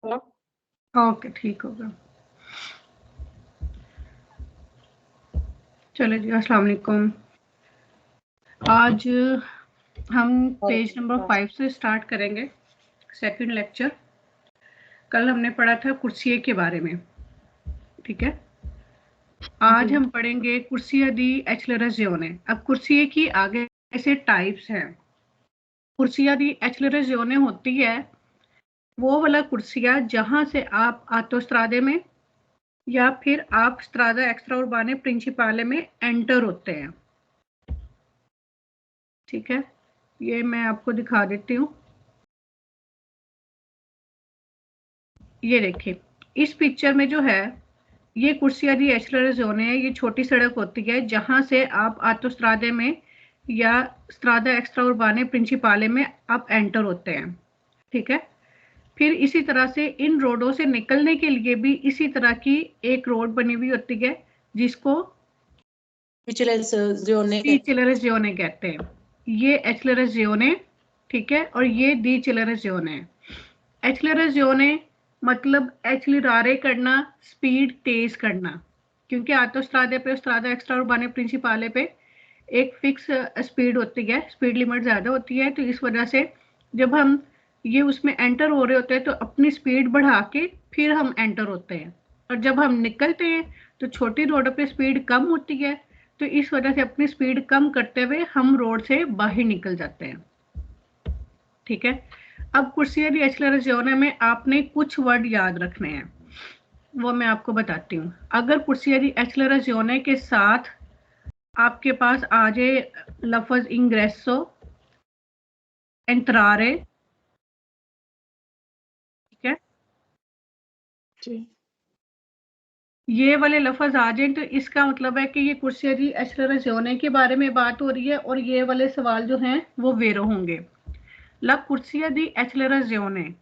ना। ओके, ठीक होगा। चलो जी, अस्सलाम वालेकुम। आज हम पेज नंबर 5 से स्टार्ट करेंगे सेकंड लेक्चर। कल हमने पढ़ा था कुर्सिये के बारे में, ठीक है। आज हम पढ़ेंगे कुर्सिया दी एक्सेलरेज़ियोने। अब कुर्सिये की आगे ऐसे टाइप्स हैं। कुर्सिया दी एक्सेलरेज़ियोने होती है वो वाला कुर्सिया जहां से आप आटोस्ट्रादे में या फिर आप स्ट्रादा एक्स्ट्रा उर्बाने प्रिंसिपाले में एंटर होते हैं, ठीक है। ये मैं आपको दिखा देती हूँ। ये देखिए, इस पिक्चर में जो है ये कुर्सिया दी एक्सेलरेज़ियोने है। ये छोटी सड़क होती है जहां से आप आटोस्ट्रादे में या स्ट्रादा एक्स्ट्रा उर्बाने प्रिंसिपाले में आप एंटर होते हैं, ठीक है। फिर इसी तरह से इन रोडों से निकलने के लिए भी इसी तरह की एक रोड बनी हुई होती है जिसको एक्सेलरेज़ियोने कहते हैं। ये एक्सेलरेज़ियोने, ठीक है, और ये दी एक्सेलरेज़ियोने। एक्सेलरेज़ियोने मतलब एक्सेलरारे करना, स्पीड तेज करना, क्योंकि आटोस्ट्रादे पे, स्ट्रादा एक्स्ट्रा उर्बाने प्रिंसिपाले पे एक फिक्स स्पीड होती है, स्पीड लिमिट ज़्यादा होती है। तो इस वजह से जब हम ये उसमें एंटर हो रहे होते हैं तो अपनी स्पीड बढ़ा के फिर हम एंटर होते हैं, और जब हम निकलते हैं तो छोटी रोड पे स्पीड कम होती है, तो इस वजह से अपनी स्पीड कम करते हुए हम रोड से बाहर निकल जाते हैं, ठीक है। अब कुर्सिया दी एक्सेलरेज़ियोने में आपने कुछ वर्ड याद रखने हैं, वो मैं आपको बताती हूँ। अगर कुर्सिया दी एक्सेलरेज़ियोने के साथ आपके पास आ जाए लफ्ज इंग्रेसो, एंट्रारे, ठीक है, ये वाले लफ्ज आ जाए तो इसका मतलब है कि ये कुर्सिया दी एक्सेलरेज़ियोने के बारे में बात हो रही है और ये वाले सवाल जो हैं वो वेरो होंगे। ला कुर्सिया दी एक्सेलरेज़ियोने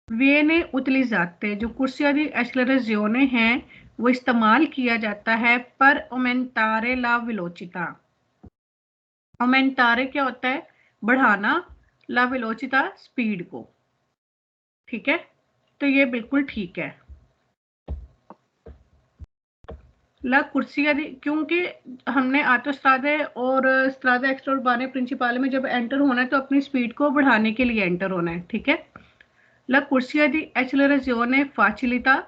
विene utilizzate, जो कुर्सिया दी एक्सेलरेज़ियोने हैं वो इस्तेमाल किया जाता है पर aumentare la velocità। aumentare क्या होता है? बढ़ाना, la velocità स्पीड को, ठीक है। तो ये बिल्कुल ठीक है। ला कुर्सिया दी, क्योंकि हमने आटोस्ट्रादे और स्ट्रादा एक्स्ट्रा उर्बाने प्रिंसिपाले में जब एंटर होना है तो अपनी स्पीड को बढ़ाने के लिए एंटर होना है, ठीक है। ला कुर्सिया दी एक्सेलरेज़ियोने facilita,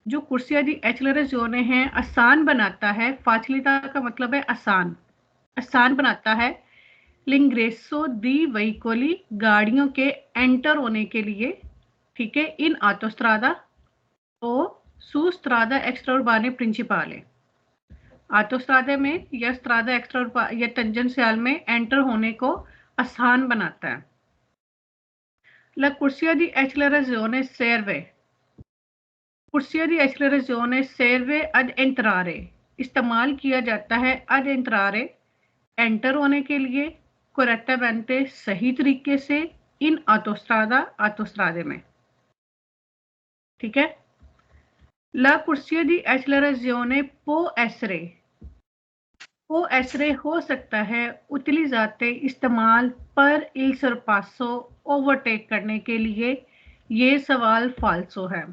जो कुर्सिया दी एक्सेलरेज़ियोने है आसान बनाता है। facilita का मतलब है आसान, आसान बनाता है। लिंग्रेसो दी वेहिकोली, गाड़ियों के एंटर होने के लिए, ठीक है, इन आटोस्ट्रादा ओ सू स्ट्रादा एक्स्ट्रा उर्बाने प्रिंसिपाले, आटोस्ट्रादे में या स्ट्रादा एक्स्ट्रा या टेंजेंशियल में एंटर होने को आसान बनाता है। ला कुर्सिया दी एक्सेलरेज़ियोने serve, कुर्सिया दी एक्सेलरेज़ियोने serve ad entrare, इस्तेमाल किया जाता है ad entrare, एंटर होने के लिए, correttamente, सही तरीके से, इन आटोस्ट्रादा, आटोस्ट्रादे में, ठीक है। ला कुर्सिया दी एक्सेलरेज़ियोने può essere, वो ऐसरे हो सकता है utilizzate, इस्तेमाल पर il sorpasso, ओवरटेक करने के लिए। ये सवाल फाल्सो है।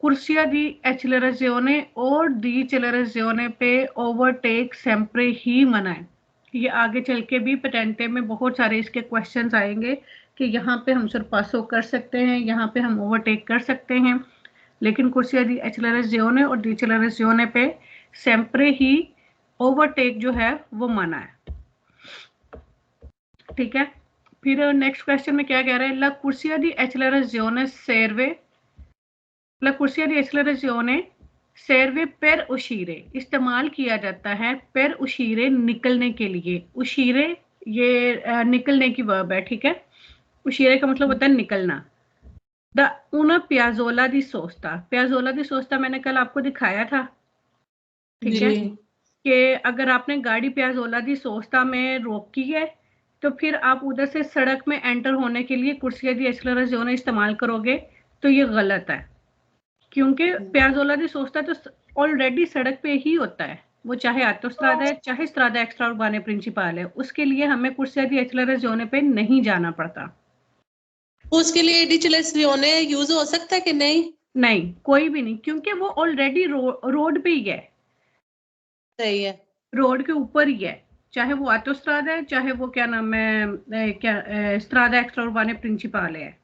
कुर्सिया दी एक्सेलरेज़ियोने और दी एक्सेलरेज़ियोने पे ओवरटेक sempre ही मना है। ये आगे चल के भी पेटेंटे में बहुत सारे इसके क्वेश्चंस आएंगे कि यहाँ पे हम सरपासो कर सकते हैं, यहाँ पे हम ओवरटेक कर सकते हैं, लेकिन कुर्सिया दी एक्सेलरेज़ियोने और दी एक्सेलरेज़ियोने पे sempre ही ओवरटेक जो है वो मना है, ठीक है। फिर नेक्स्ट क्वेश्चन में क्या कह रहा है? ला कुर्सिया दी एक्सेलरेज़ियोने serve, ला कुर्सिया दी एक्सेलरेज़ियोने serve per uscire, इस्तेमाल किया जाता है per uscire, निकलने के लिए। uscire ये निकलने की वर्ब है, ठीक है। uscire का मतलब होता है निकलना। The una piazzola di sosta, piazzola di sosta मैंने कल आपको दिखाया था, ठीक है, कि अगर आपने गाड़ी पियाजोला दी सोस्ता में रोकी है तो फिर आप उधर से सड़क में एंटर होने के लिए कुर्सिया दी एक्सेलरेज़ियोने इस्तेमाल करोगे तो ये गलत है, क्योंकि पियाजोला दी सोस्ता तो ऑलरेडी सड़क पे ही होता है, वो चाहे आटोस्ट्रादा है चाहे स्ट्रादा एक्स्ट्रा उर्बाने प्रिंसिपाल है, उसके लिए हमें कुर्सिया दी एक्सेलरेज़ियोने पे नहीं जाना पड़ता, उसके लिए डिजिटलाइजेशन यूज हो सकता है कि नहीं? नहीं, कोई भी नहीं, क्योंकि वो ऑलरेडी रोड पे ही है, सही है, रोड के ऊपर ही है, चाहे वो ऑटोस्ट्रादा है, चाहे वो क्या नाम है स्ट्रादा एक्स्ट्रा उर्बाने प्रिंसिपाले है,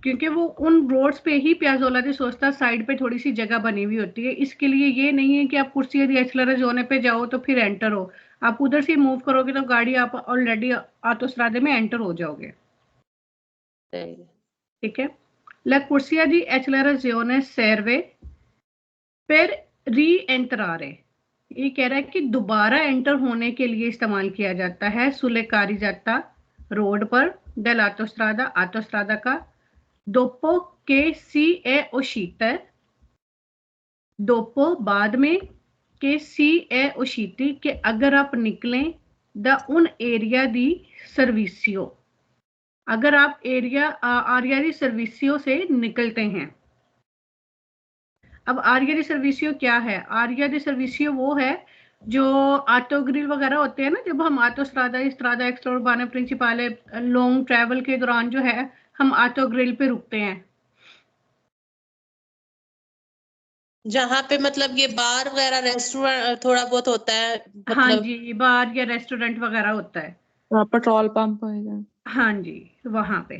क्योंकि वो उन रोड्स पे ही पियाजोला दी सोस्ता साइड पे थोड़ी सी जगह बनी हुई होती है। इसके लिए ये नहीं है कि आप कुर्सिया दी एक्सलरेज होने पे जाओ तो फिर एंटर हो, आप उधर से मूव करोगे तो गाड़ी आप ऑलरेडी ऑटोस्ट्रादे में एंटर हो जाओगे। सही है। ठीक है, La corsia di accelerazione serve per rientrare, ये कह रहा है कि दोबारा एंटर होने के लिए इस्तेमाल किया जाता है सुले कारिजाता रोड पर डेल ऑटोस्ट्रादा ऑटोस्ट्रादा का dopo che si è uscite, dopo बाद में, che si è usciti कि अगर आप निकलें, द उन एरिया दी सर्विसियो, अगर आप आरिया दी सर्विसियो से निकलते हैं। अब आरिया दी सर्विसियो क्या है? आरिया दी सर्विसियो वो है जो ऑटो ग्रिल वगैरह होते हैं ना, जब हम ऑटो स्ट्रादा स्ट्रादा एक्स्ट्रा उर्बाना प्रिंसिपाले लॉन्ग ट्रैवल के दौरान जो है हम ऑटो ग्रिल पे रुकते हैं, जहाँ पे मतलब ये बार वगैरह रेस्टोरेंट थोड़ा बहुत होता है हाँ मतलब। जी, बार या रेस्टोरेंट वगैरह होता है, पेट्रोल पंप होएगा। हाँ जी, वहां पे।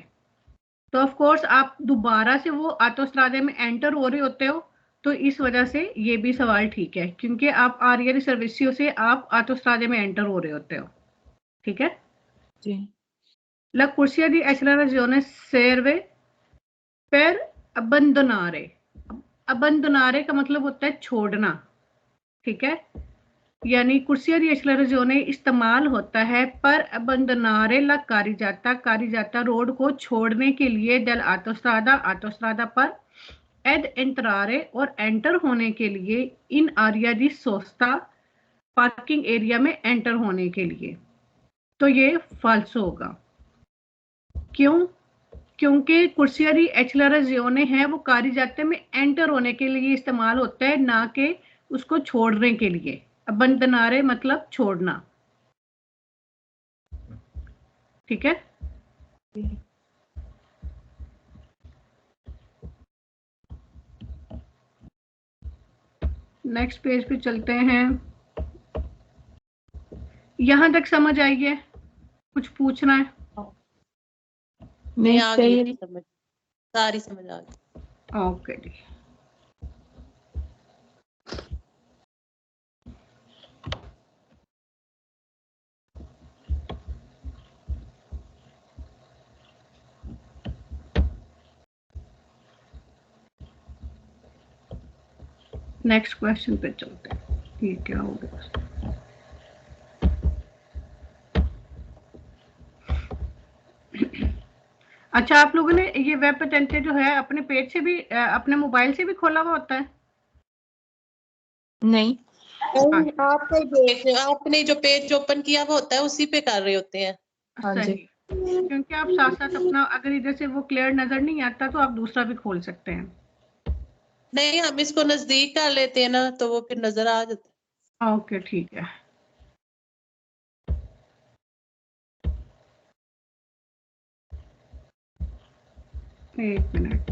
तो ऑफ कोर्स आप दोबारा से वो ऑटोस्ट्रादे में एंटर हो रहे होते हो, तो इस वजह से ये भी सवाल ठीक है, क्योंकि आप आरिया सर्विसियो से आप ऑटोस्ट्रादे में एंटर हो रहे होते हो। ठीक है, जी। La corsia di accelerazione serve per abbandonare, अबंदोनारे का मतलब होता है छोड़ना। ठीक है, यानी कुर्सिया दी एक्सेलरेज़ोने इस्तेमाल होता है पर अबंदोनारे ला कारिजाता रोड को छोड़ने के लिए डेल ऑटोस्ट्रादा पर एड एंट्रारे और एंटर होने के लिए इन आरिया दी सोस्ता पार्किंग एरिया में एंटर होने के लिए। तो ये फाल्सो होगा। क्यों? क्योंकि कुर्सिया दी एक्सेलरेज़ोने है वो कारिजाते में एंटर होने के लिए इस्तेमाल होता है, ना कि उसको छोड़ने के लिए। अबंदनारे मतलब छोड़ना। ठीक है, नेक्स्ट पेज पे चलते हैं। यहां तक समझ आई है? कुछ पूछना है? नहीं, नहीं आ सही गई है। समझ, सारी समझ आ गई। ओके जी। नेक्स्ट क्वेश्चन पे चलते हैं। ये क्या हो गया? अच्छा, आप लोगों ने ये वेब पेटेंट जो है अपने पेज से भी अपने मोबाइल से भी खोला हुआ होता है? नहीं, आपने जो पेज ओपन किया हुआ होता है उसी पे कर रहे होते हैं। हाँ जी। सही, क्योंकि आप साथ साथ अपना अगर इधर से वो क्लियर नजर नहीं आता तो आप दूसरा भी खोल सकते हैं। नहीं, हम इसको नजदीक कर लेते हैं ना तो वो फिर नजर आ जाता है। ओके ठीक है। एक मिनट।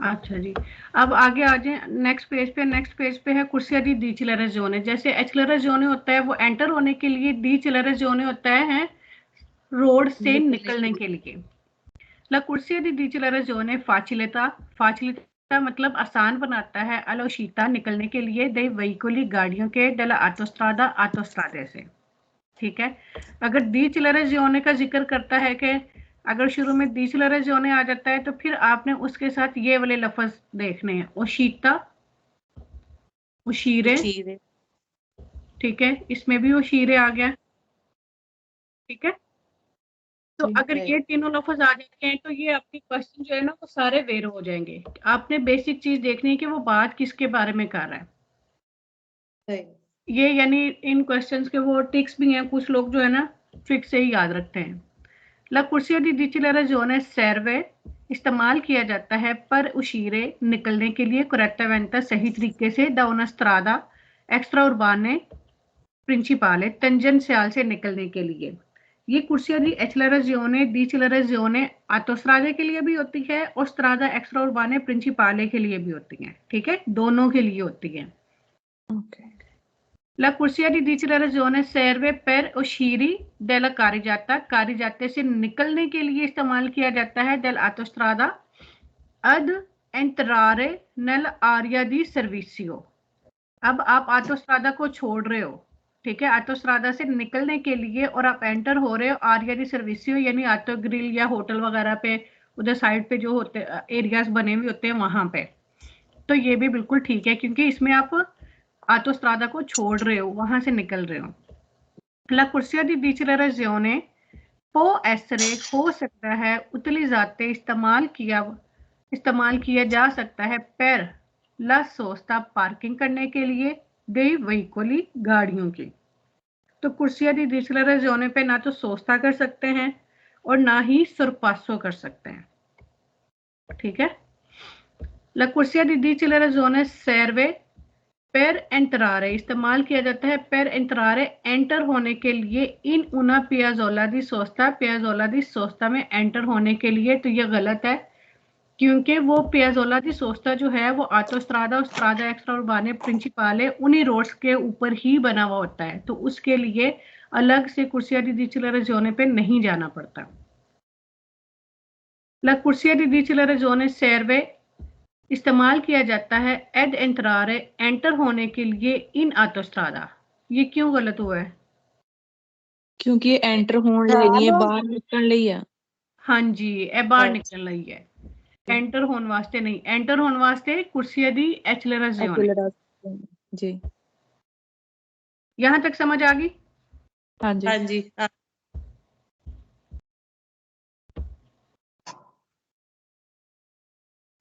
अच्छा जी, अब आगे आ जाए नेक्स्ट पेज पे। नेक्स्ट पेज पे है कुर्सिया दी डिचिलरेज़ोने। जैसे एक्सेलरेज़ोने होता है वो एंटर होने के लिए, डिचिलरेज़ोने होता है रोड से निकलने के लिए। ला कुर्सिया दी डिचिलरेज़ोने फाचिलिता मतलब आसान बनाता है अलोशीता निकलने के लिए दे वेहिकुली गाड़ियों के डेला ऑटोस्ट्रादे से। ठीक है, अगर डिचिलरेज़ोने का जिक्र करता है कि अगर शुरू में डिचिलरेज़ोने आ जाता है तो फिर आपने उसके साथ ये वाले लफ्ज देखने हैं, ओशीता, उशीरे। ठीक है, इसमें भी उशीरे आ गया। ठीक है, तो जी, अगर ये तीनों लफ्ज आ जाते हैं तो ये आपके क्वेश्चन जो है ना वो सारे वेर हो जाएंगे। आपने बेसिक चीज देखनी है कि वो बात किसके बारे में कर रहा है। सही। ये यानी इन क्वेश्चंस के वो टिक्स भी हैं, कुछ लोग जो है ना ट्रिक से ही याद रखते हैं। La corsia di dichiarazione serve इस्तेमाल किया जाता है पर उशीरे निकलने के लिए correttamente सही तरीके से da una strada extra urbane principale tangenziale से निकलने के लिए। ये कुर्सियां दी एक्सेलरेजियोने ऑटोस्ट्रादा के लिए भी होती है और स्ट्रादा एक्स्ट्रा उर्बाने प्रिंसिपाले के लिए भी होती है। ठीक है, दोनों के लिए होती है। Okay. La corsia di dichiarazione serve per uscire della carreggiata से निकलने के लिए इस्तेमाल किया जाता है dell'autostrada ad entrare nell'area di servizio। अब आप ऑटोस्ट्रादा को छोड़ रहे हो, ठीक है, ऑटोस्ट्रादा से निकलने के लिए और आप एंटर हो रहे हो आरिया दी सर्विसियो यानी ऑटो ग्रिल या होटल वगैरह पे उधर साइड पे जो होते एरियाज बने हुए होते हैं वहां पे, तो ये भी बिल्कुल ठीक है क्योंकि इसमें आप ऑटोस्ट्रादा को छोड़ रहे हो, वहां से निकल रहे हो। La corsia di dichiarazione può essere हो सकता है utilizzate इस्तेमाल किया जा सकता है per la sosta पार्किंग करने के लिए dei veicoli गाड़ियों की। तो कुर्सिया दी डिचिलराzione पे ना तो सोस्ता कर सकते हैं और ना ही सरपासो कर सकते हैं। ठीक है, La corsia di dichiarazione serve per entrare इस्तेमाल किया जाता है per entrare एंटर होने के लिए इन una piazzola di sosta पियाजोला दी सोस्ता में एंटर होने के लिए। तो ये गलत है क्योंकि वो पियाजोला दी सोस्ता जो है वो ऑटोस्ट्रादा और स्ट्रादा एक्स्ट्रा उर्बाने प्रिंसिपाले उन्हीं रोड्स के ऊपर ही बना हुआ होता है, तो उसके लिए अलग से कुर्सिया दी डिचिलराzione पे नहीं जाना पड़ता। La corsia di dichiarazione serve इस्तेमाल किया जाता है एड एंट्रारे एंटर होने के लिए इन ऑटोस्ट्रादा। ये क्यों गलत हुआ है? क्योंकि एंटर होने ਲਈ है, बाहर निकलने ਲਈ है। हाँ जी, ए बाहर निकल रही है, एंटर होने वास्ते नहीं। एंटर होने वास्ते कुर्सिया दी एक्सेलरेजियोने। जी, यहां तक समझ आ गई? हाँ जी। हाँ जी, हाँ।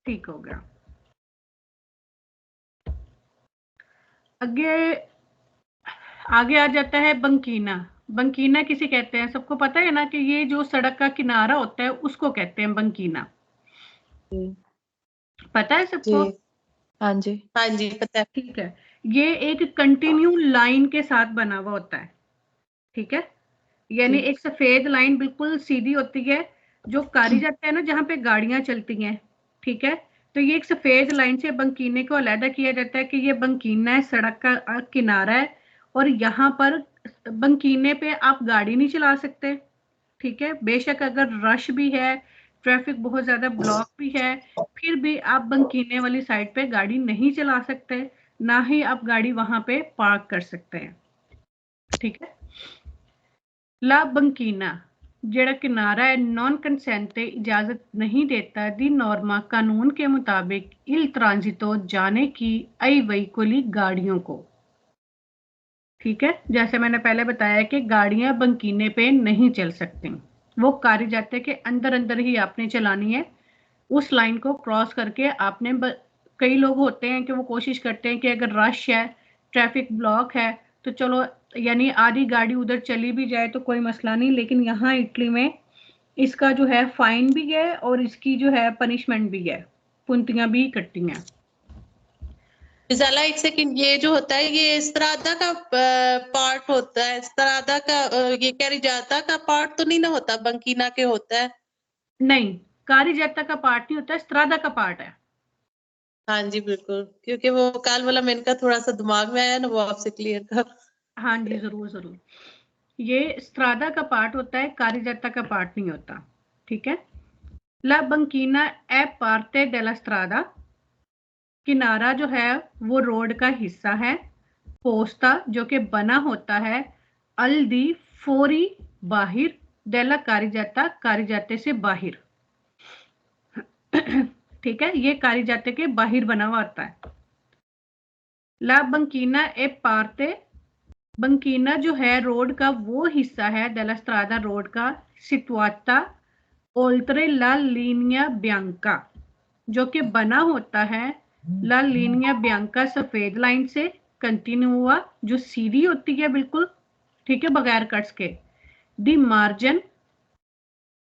ठीक हो गया। आगे आगे आ जाता है बंकीना। बंकीना किसे कहते हैं? सबको पता है ना कि ये जो सड़क का किनारा होता है उसको कहते हैं बंकीना। जी, पता है सबको? हाँ जी। हाँ जी, पता है। ठीक है, ये एक कंटिन्यू लाइन के साथ बना हुआ होता है। ठीक है, यानी एक सफेद लाइन बिल्कुल सीधी होती है जो कारी जाता है ना जहां पे गाड़ियां चलती हैं। ठीक है, तो ये एक सफेद लाइन से बंकीने को अलहदा किया जाता है कि ये बंकीना है, सड़क का किनारा है और यहाँ पर बंकीने पे आप गाड़ी नहीं चला सकते। ठीक है, बेशक अगर रश भी है, ट्रैफिक बहुत ज्यादा ब्लॉक भी है, फिर भी आप बंकीने वाली साइड पे गाड़ी नहीं चला सकते, ना ही आप गाड़ी वहां पे पार्क कर सकते हैं। ठीक है, ला बंकीना जेड़ा किनारा है नॉन कंसेंटे इजाजत नहीं देता दी नॉर्मा कानून के मुताबिक इल ट्रांजिटो जाने की आई वहीकुली गाड़ियों को। ठीक है, जैसे मैंने पहले बताया कि गाड़ियां बंकीने पे नहीं चल सकती, वो कारी जाते के अंदर अंदर ही आपने चलानी है। उस लाइन को क्रॉस करके आपने कई लोग होते हैं कि वो कोशिश करते हैं कि अगर रश है, ट्रैफिक ब्लॉक है, तो चलो यानी आधी गाड़ी उधर चली भी जाए तो कोई मसला नहीं, लेकिन यहाँ इटली में इसका जो है फाइन भी है और इसकी जो है पनिशमेंट भी है, पुंतियां भी कटती हैं। विजाला एक सेकंड, ये जो होता है ये स्त्रादा का पार्ट होता है, स्त्रादा का ये कैरिजाता का पार्ट तो नहीं ना होता, बंकीना के होता है? नहीं, कारिजाता का पार्ट नहीं होता, स्त्रादा का पार्ट है। हाँ जी बिल्कुल, क्योंकि वो काल वाला मेन का थोड़ा सा दिमाग में आया ना, वो आपसे क्लियर कर। हाँ जी, जरूर जरूर। ये स्त्रादा का पार्ट होता है, कारिजाता का पार्ट नहीं होता। ठीक है, ला बंकीना ए पार्टे डेला स्त्रादा, किनारा जो है वो रोड का हिस्सा है। पोस्ता जो कि बना होता है अल दी फोरी बाहिर, डेला कारिजाते से बाहिर। ठीक है, ये कारिजाते के बाहिर बना हुआ होता है। ला बंकीना ए पार्टे बंकीना जो है रोड का वो हिस्सा है della strada रोड का situata oltre la linea bianca, जो कि बना होता है ला लीनिया बियांका सफेद लाइन से कंटिन्यू हुआ, जो सीधी होती है बिल्कुल, ठीक है, बगैर कट्स के। दी मार्जिन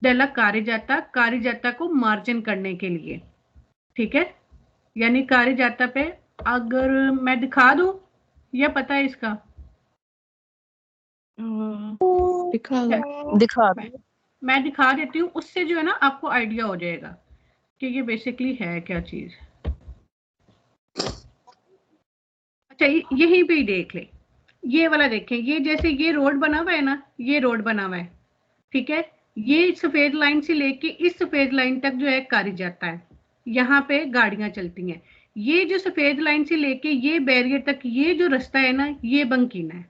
डेला कारिजाता को मार्जिन करने के लिए, ठीक है। यानी कारिजाता पे अगर मैं दिखा दूं, या पता है इसका? दिखा दो। दिखा मैं दिखा देती हूँ, उससे जो है ना आपको आइडिया हो जाएगा कि ये बेसिकली है क्या चीज। अच्छा, यहीं पे ही देख ले, ये वाला देखें, ये जैसे ये रोड बना हुआ है ना, ये रोड बना हुआ है, ठीक है। ये सफेद लाइन से लेके इस सफेद लाइन तक जो है कारी जाता है, यहाँ पे गाड़ियां चलती हैं। ये जो सफेद लाइन से लेके ये बैरियर तक ये जो रास्ता है ना, ये बंकीना है।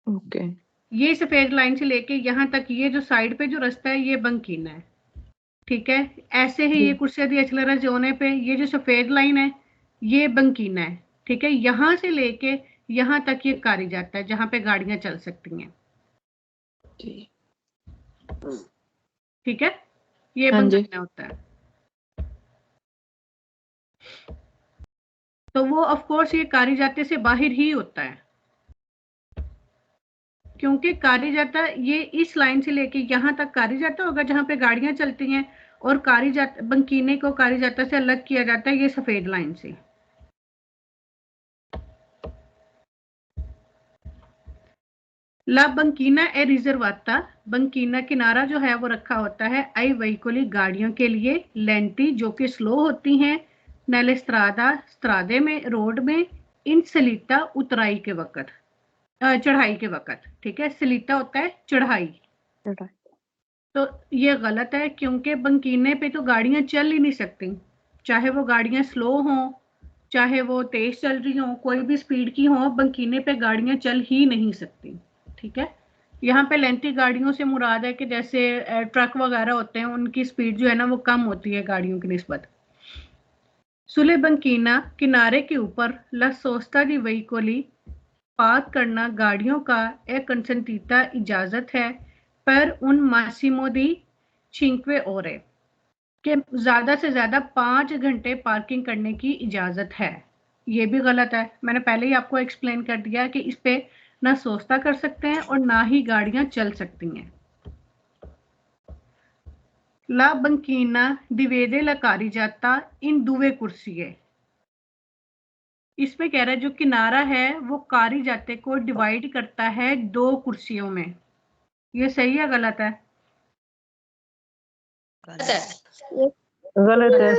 ओके। ये सफेद लाइन से लेके यहाँ तक ये जो साइड पे जो रास्ता है, ये बंकीना है, ठीक है। ऐसे ही ये कुर्सिया दी एक्सलरा जोने पे ये जो सफेद लाइन है, ये बंकीना है, ठीक है। यहाँ से लेके यहाँ तक ये कारी जाता है, जहाँ पे गाड़ियां चल सकती हैं, ठीक है। ये हाँ जी। बंकीना होता है। तो वो ऑफ कोर्स ये कारी जाते से बाहर ही होता है, क्योंकि कारी जाता ये इस लाइन से लेके यहाँ तक कारी जाता होगा जहाँ पे गाड़ियां चलती हैं, और कारी जाता बंकीने को कारी जाता से अलग किया जाता है ये सफेद लाइन से। ला बंकीना ए रिजर्वाता, बंकीना किनारा जो है वो रखा होता है आई वेहिकोली गाड़ियों के लिए, लेंटी जो कि स्लो होती हैं, नेले स्त्रादा स्त्रादे में रोड में, इन सलीता उतराई के वक्त, चढ़ाई के वक्त, ठीक है। सलीता होता है चढ़ाई, तो ये गलत है, क्योंकि बंकीने पे तो गाड़ियां चल ही नहीं सकती, चाहे वो गाड़ियां स्लो हों चाहे वो तेज चल रही हों, कोई भी स्पीड की हो, बंकीने पे गाड़ियां चल ही नहीं सकती, ठीक है। यहाँ पे लेंथी गाड़ियों से मुराद है कि जैसे ट्रक वगैरह होते हैं, उनकी स्पीड जो है ना वो कम होती है गाड़ियों की निस्बत। सुले बंकीना किनारे के ऊपर ला सोस्ता दी वेहिकोली, पार्क करना गाड़ियों का एक कंसंटीता इजाजत है, पर उन मासिमो दी 5 ore कि ज्यादा से ज्यादा 5 घंटे पार्किंग करने की इजाजत है। ये भी गलत है, मैंने पहले ही आपको एक्सप्लेन कर दिया कि इस पे ना सोस्ता कर सकते हैं और ना ही गाड़ियां चल सकती हैं। ला बंकीना दिवेदे ला कारी जाता इन दुवे कुर्सी है, इसमें कह रहा है जो किनारा है वो कारी जाते को डिवाइड करता है 2 कुर्सियों में। ये सही है गलत है? गलत है,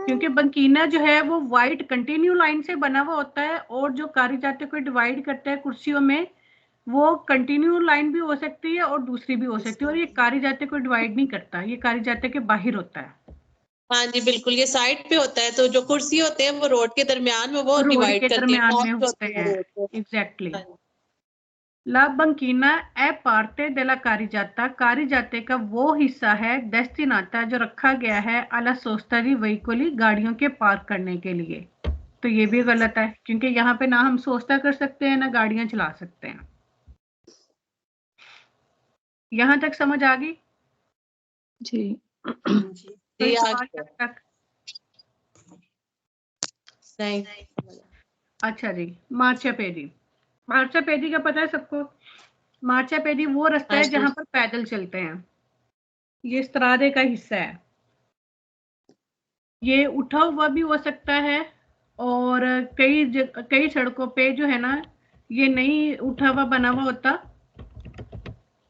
क्योंकि बंकीना जो है वो वाइट कंटिन्यू लाइन से बना हुआ होता है, और जो कारी जाते को डिवाइड करता है कुर्सियों में, वो कंटिन्यू लाइन भी हो सकती है और दूसरी भी हो सकती है, और ये कारी जाते को डिवाइड नहीं करता, ये कारी जाते के बाहर होता है। हाँ जी बिल्कुल, ये साइड पे होता है, तो जो कुर्सी होते हैं वो रोड के दरमियान में वो रोड डिवाइड के करते हैं, दरमियान में क्रॉस होते होते हैं हैं, रोड को। एग्जैक्टली। ला बंकीना ए पार्टे दे ला कारी जाते का वो हिस्सा है डेस्टिनाता जो रखा गया है अला सोस्ता दी वेहिकोली गाड़ियों के पार्क करने के लिए। तो ये भी गलत है, क्योंकि यहाँ पे ना हम सोस्ता कर सकते हैं ना गाड़ियां चला सकते हैं। यहाँ तक समझ आ गई जी। कोई सवाल तक? नहीं। अच्छा जी, मार्चापेडी, मार्चापेडी का पता है सबको? मार्चापेडी वो रास्ता है जहां पर पैदल चलते हैं, ये स्त्रादे का हिस्सा है। ये उठा हुआ भी हो सकता है, और कई सड़कों पे जो है ना ये नहीं उठा हुआ बना हुआ होता,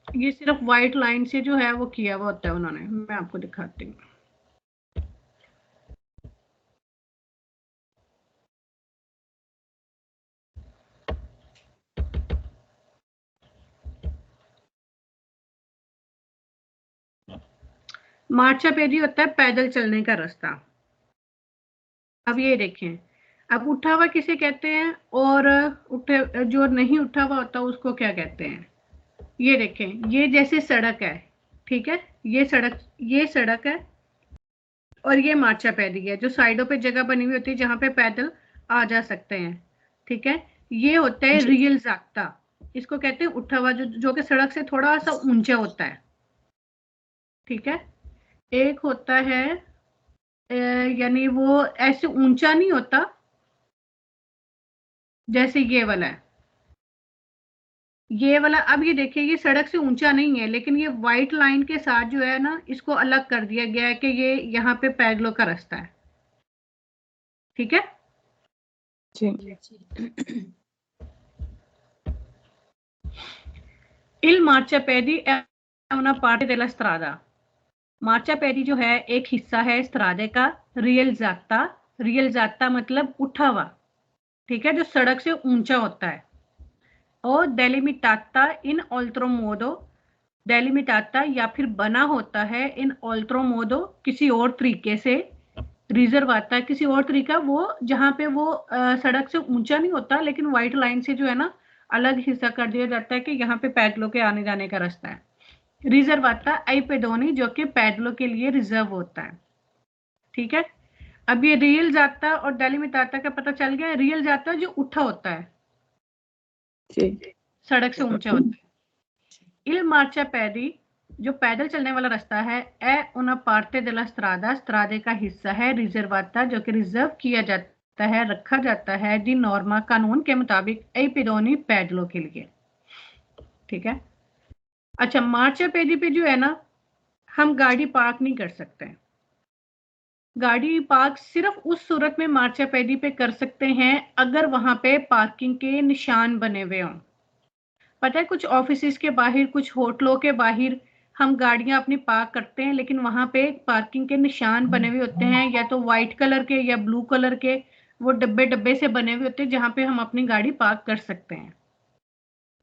ये सिर्फ व्हाइट लाइन से जो है वो किया हुआ होता है उन्होंने। मैं आपको दिखाती हूँ। मार्चापेडी होता है पैदल चलने का रास्ता। अब ये देखें, अब उठा हुआ किसे कहते हैं, और उठे जो नहीं उठा हुआ होता उसको क्या कहते हैं? ये देखें, ये जैसे सड़क है, ठीक है, ये सड़क है, और ये मार्चापेडी है, जो साइडों पे जगह बनी हुई होती है जहां पे पैदल आ जा सकते हैं, ठीक है। ये होता है रियल ज़ाब्ता, इसको कहते हैं उठा हुआ, जो कि सड़क से थोड़ा सा ऊंचा होता है, ठीक है। एक होता है यानी वो ऐसे ऊंचा नहीं होता जैसे ये वाला है, ये वाला। अब ये देखिए, ये सड़क से ऊंचा नहीं है, लेकिन ये व्हाइट लाइन के साथ जो है ना, इसको अलग कर दिया गया है कि ये यहाँ पे पैदलों का रास्ता है, ठीक है जी। Il marciapiedi è una parte della strada। मार्चापेडी जो है एक हिस्सा है स्त्रादे का। रियल जाता मतलब उठा हुआ, ठीक है, जो सड़क से ऊंचा होता है। और डेलिमिटाता इन ऑल्ट्रोमोडो, डेलिमिटाता या फिर बना होता है इन ऑल्ट्रोमोडो किसी और तरीके से। रिजर्वाता किसी और तरीका, वो जहाँ पे वो सड़क से ऊंचा नहीं होता, लेकिन व्हाइट लाइन से जो है ना अलग हिस्सा कर दिया जाता है कि यहाँ पे पैदलों के आने जाने का रास्ता है। रिजर्वाता आई पेडोनी, जो कि पैदलों के लिए रिजर्व होता है, ठीक है। अब ये रियल जाता और डेलिमिटाता का पता चल गया। रियल जाता जो उठा होता है, सड़क से ऊंचा होता है। इल मार्चापेडी जो पैदल चलने वाला रास्ता है, ए उना पार्टे देला स्त्रादा, स्त्रादे का हिस्सा है। रिजर्वाता जो कि रिजर्व किया जाता है, रखा जाता है दी नॉर्मा, कानून के मुताबिक, ए पेडोनी पैदलों के लिए, ठीक है। अच्छा, मार्चापेडी पे जो है ना, हम गाड़ी पार्क नहीं कर सकते। गाड़ी पार्क सिर्फ उस सूरत में मार्चापेडी पे कर सकते हैं अगर वहां पे पार्किंग के निशान बने हुए हों। पता है, कुछ ऑफिसेज के बाहर, कुछ होटलों के बाहर हम गाड़ियां अपनी पार्क करते हैं, लेकिन वहां पे पार्किंग के निशान बने हुए होते हैं, या तो व्हाइट कलर के या ब्लू कलर के, वो डब्बे डब्बे से बने हुए होते हैं जहां पे हम अपनी गाड़ी पार्क कर सकते हैं,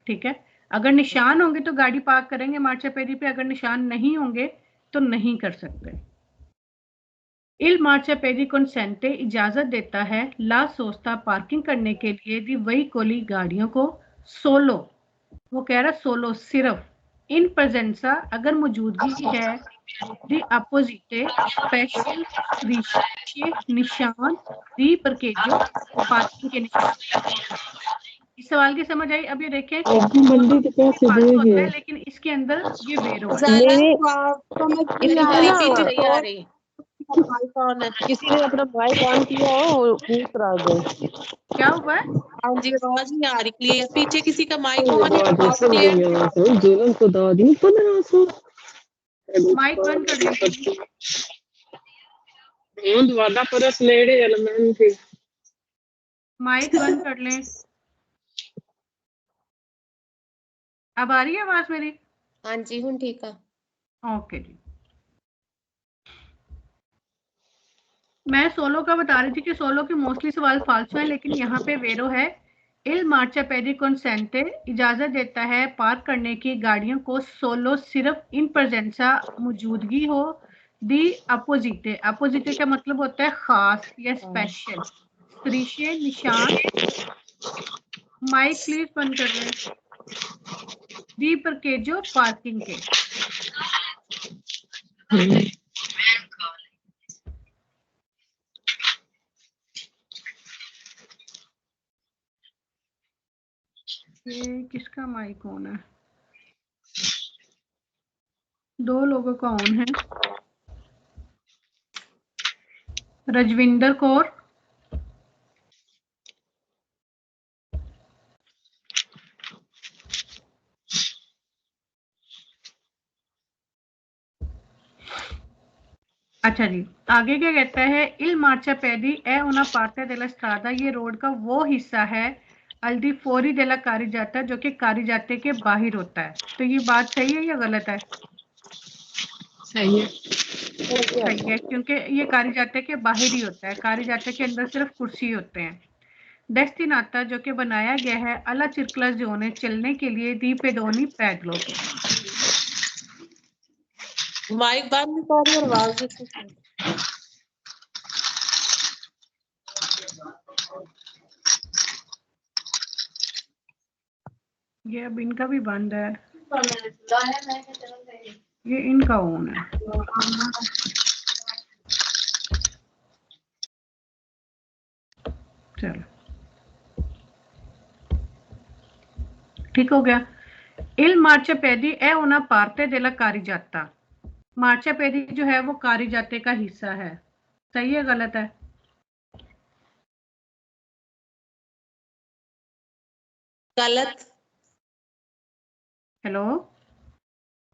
ठीक है। अगर निशान होंगे तो गाड़ी पार्क करेंगे मार्चापेडी पे, अगर निशान नहीं होंगे तो नहीं कर सकते। इल मार्चापेडी कंसेंटे इजाजत देता है ला सोस्ता पार्किंग करने के लिए दी वही कोली गाड़ियों को सोलो, वो कह रहा सोलो सिर्फ, इन प्रेजेंसा अगर मौजूदगी है, दी अपोजिटे स्पेशल निशान दी परकेजो पार्किंग के निशान। इस सवाल की समझ आई? अब ये देखें, मंडी के पास फालतू होता है, लेकिन इसके अंदर ये वेरो है। किसी ने अपना माइक ऑन किया हो और पूछ रहा है क्या हुआ है? हाँ जी, आवाज नहीं आ रही क्लियर। पीछे किसी का माइक ऑन है, जीवन को दावा दी 1500 माइक बंद कर लीजिए। वादा परस नेड़े एलिमेंट थी। माइक बंद कर लें। अब आ रही है आवाज मेरी? हाँ जी, हूँ ठीक है। ओके जी, मैं सोलो का बता रही थी कि सोलो के मोस्टली सवाल फालतू हैं, लेकिन यहाँ पे वेरो है। इल मार्चापेडी कंसेंटे इजाजत देता है पार्क करने की गाड़ियों को सोलो सिर्फ इन प्रेजेंसा मौजूदगी हो दी अपोजिटे। अपोजिटे का मतलब होता है खास या स्पेशल। स्त्रीशे निशान, माइक प्लीज बंद कर लें। दी परकेजो पार्किंग के। ये किसका माइक ऑन है? दो लोगों का ऑन है। रजविंदर कौर, अच्छा जी, आगे क्या कहता है? इल मार्चापेडी ए उना पार्टे देला स्ट्रादा, ये रोड का वो हिस्सा है अल्दी फोरी देला कारिजाता, जो कि कारिजाते के बाहर होता है। तो ये बात सही है या गलत है? सही है। सही है, क्योंकि ये कारिजाते के बाहर ही होता है, कारिजाते के अंदर सिर्फ कुर्सी होते हैं। डेस्टिनाता जो कि बनाया गया है अला चिरकला जोने, चलने के लिए दी पेडोनी पैदलों के। माइक बंद कर और आवाज ये अब इनका भी बंद है, ये इनका ऑन है। चलो, ठीक हो गया। Il marciapiede è una parte della carreggiata। मार्चापेदी जो है वो कारिजाते का हिस्सा है। सही है गलत है? गलत। हेलो,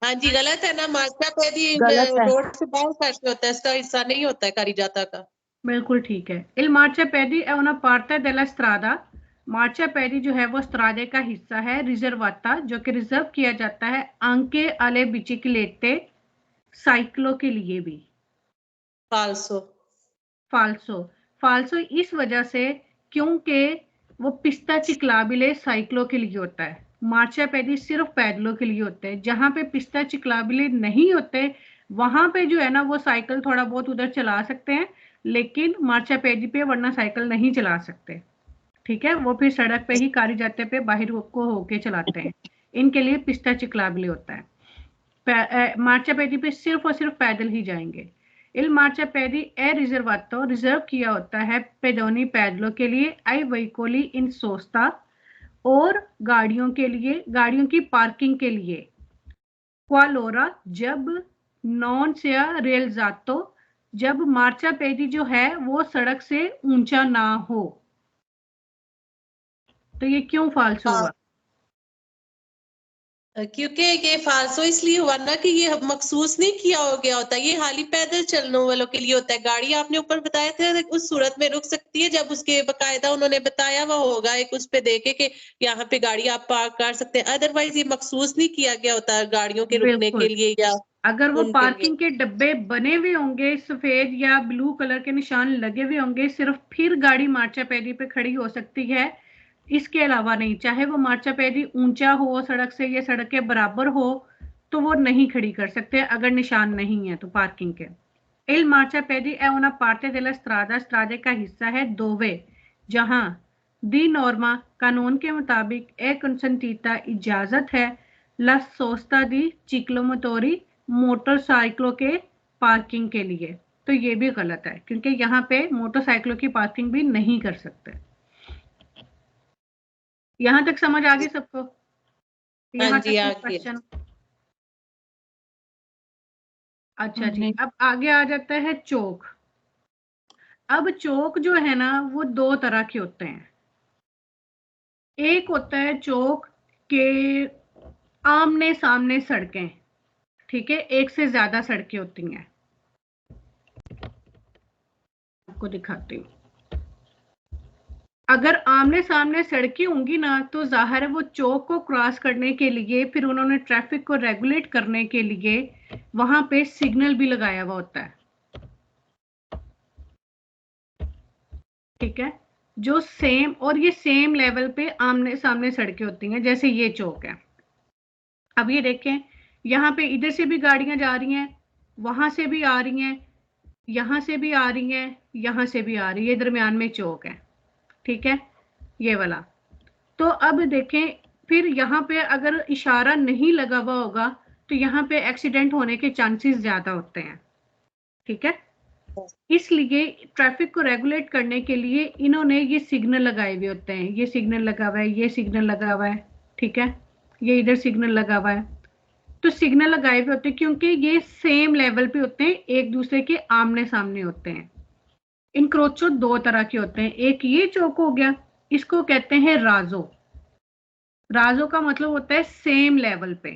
हाँ जी गलत है ना, मार्चापेदी गलत है। रोड से बाहर करके होता है, इसका हिस्सा नहीं होता है कारिजाता का। बिल्कुल ठीक है। Il marciapiede è una parte della strada। मार्चापेदी जो है वो स्त्रादे का हिस्सा है। रिजर्वाता जो कि रिजर्व किया जाता है anche alle biciclette, साइकिलों के लिए भी। फाल्सो। फाल्सो, फाल्सो इस वजह से क्योंकि वो पिस्ता चिक्लाबिले साइकिलों के लिए होता है। मार्चापेदी सिर्फ पैदलों के लिए होते हैं। जहां पे पिस्ता चिक्लाबिले नहीं होते वहां पे जो है ना वो साइकिल थोड़ा बहुत उधर चला सकते हैं, लेकिन मार्चापेदी पे वरना साइकिल नहीं चला सकते। ठीक है, वो फिर सड़क पे ही कारिजाते पे बाहर को होके चलाते हैं। इनके लिए पिस्ता चिक्लाबिले होता है। मार्चापेदी पे सिर्फ और सिर्फ पैदल ही जाएंगे। Il marciapiede è riservato, रिजर्व किया होता है पेडोनी पैदलों के लिए, आई veicoli in sosta, और गाड़ियों के लिए, गाड़ियों की पार्किंग के लिए। qualora जब non sia realizzato, जब मार्चापेदी जो है वो सड़क से ऊंचा ना हो। तो ये क्यों फाल्स हुआ? क्योंकि ये फाल्सो इसलिए हुआ ना कि ये मखसूस नहीं किया हो गया होता, ये हाली पैदल चलने वालों के लिए होता है। गाड़ी आपने ऊपर बताया था उस सूरत में रुक सकती है जब उसके बकायदा उन्होंने बताया हुआ होगा एक उस पे देखे कि यहाँ पे गाड़ी आप पार्क कर सकते हैं, अदरवाइज ये मखसूस नहीं किया गया होता गाड़ियों के रुकने के लिए या अगर वो उनके लिए। पार्किंग के डब्बे बने हुए होंगे, सफेद या ब्लू कलर के निशान लगे हुए होंगे, सिर्फ फिर गाड़ी मार्चापेदी पे खड़ी हो सकती है, इसके अलावा नहीं। चाहे वो मार्चापेदी ऊंचा हो सड़क से या सड़क के बराबर हो तो वो नहीं खड़ी कर सकते अगर निशान नहीं है तो पार्किंग के। Il marciapiede è una parte della strada, स्त्रादे का हिस्सा है दोवे, जहां दी नॉर्मा कानून के मुताबिक ए कंसेंटीता इजाजत है, ला सोस्ता दी चिक्लोमोटोरी मोटरसाइकिलों के पार्किंग के लिए। तो ये भी गलत है क्योंकि यहाँ पे मोटरसाइकिलों की पार्किंग भी नहीं कर सकते। यहां तक समझ आ गई सबको? हाँ यहाँ जी, तक आ कोई गया। क्वेश्चन? अच्छा जी, अब आगे आ जाता है चौक। अब चौक जो है ना वो दो तरह के होते हैं। एक होता है चौक के आमने सामने सड़कें, ठीक है, एक से ज्यादा सड़कें होती हैं। आपको दिखाती हूँ। अगर आमने सामने सड़कें होंगी ना तो जाहिर है वो चौक को क्रॉस करने के लिए फिर उन्होंने ट्रैफिक को रेगुलेट करने के लिए वहां पे सिग्नल भी लगाया हुआ होता है। ठीक है, जो सेम और ये सेम लेवल पे आमने सामने सड़कें होती हैं। जैसे ये चौक है, अब ये देखें, यहाँ पे इधर से भी गाड़ियां जा रही हैं, वहां से भी आ रही हैं, यहां से भी आ रही हैं, यहां से भी आ रही है, दरमियान में चौक है। ठीक है, ये वाला। तो अब देखें, फिर यहाँ पे अगर इशारा नहीं लगा हुआ होगा तो यहाँ पे एक्सीडेंट होने के चांसेस ज्यादा होते हैं। ठीक है, इसलिए ट्रैफिक को रेगुलेट करने के लिए इन्होंने ये सिग्नल लगाए हुए होते हैं। ये सिग्नल लगा हुआ है, ये सिग्नल लगा हुआ है, ठीक है, ये इधर सिग्नल लगा हुआ है। तो सिग्नल लगाए हुए होते हैं क्योंकि ये सेम लेवल पे होते हैं, एक दूसरे के आमने सामने होते हैं। इनक्रोचो दो तरह के होते हैं, एक ये चौक हो गया, इसको कहते हैं राजो। राजो का मतलब होता है सेम लेवल पे।